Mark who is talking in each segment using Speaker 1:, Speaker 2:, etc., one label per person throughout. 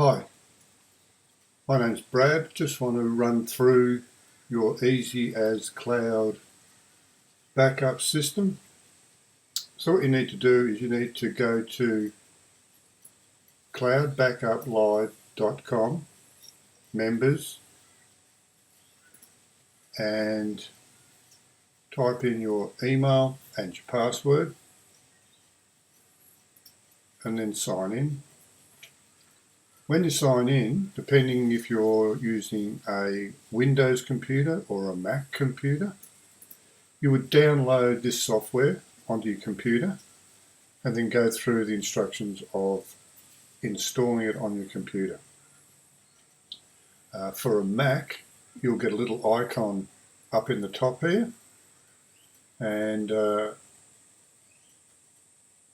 Speaker 1: Hi, my name's Brad. Just want to run through your EasyAsCloud backup system. So what you need to do is you need to go to cloudbackuplive.com members and type in your email and your password and then sign in. When you sign in, depending if you're using a Windows computer or a Mac computer, you would download this software onto your computer and then go through the instructions of installing it on your computer. For a Mac, you'll get a little icon up in the top here, and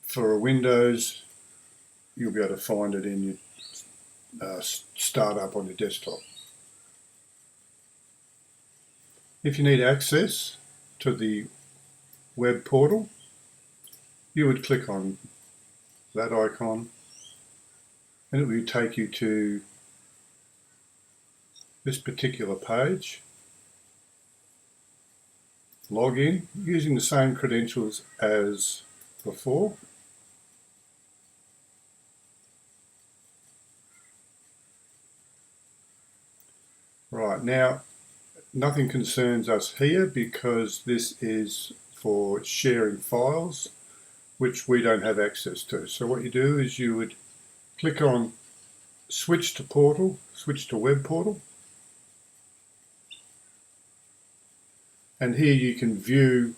Speaker 1: for a Windows, you'll be able to find it in your startup on your desktop. If you need access to the web portal, you would click on that icon and it will take you to this particular page. Log in using the same credentials as before. Right, now nothing concerns us here because this is for sharing files which we don't have access to. So what you do is you would click on switch to portal, switch to web portal, and here you can view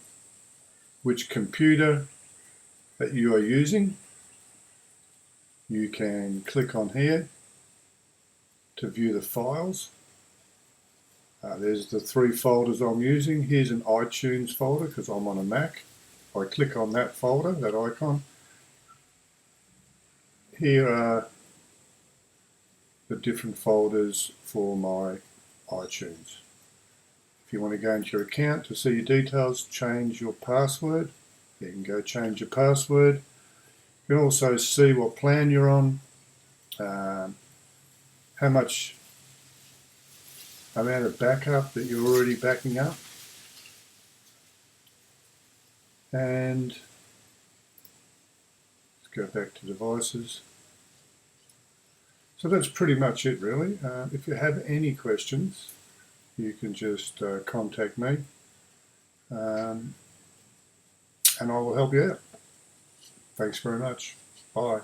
Speaker 1: which computer that you are using. You can click on here to view the files. There's the 3 folders I'm using. Here's an iTunes folder because I'm on a Mac. If I click on that folder, that icon, here are the different folders for my iTunes. If you want to go into your account to see your details, change your password. You can go change your password. You can also see what plan you're on, how much amount of backup that you're already backing up, and let's go back to devices. So that's pretty much it really. If you have any questions, you can just contact me and I will help you out. Thanks very much. Bye.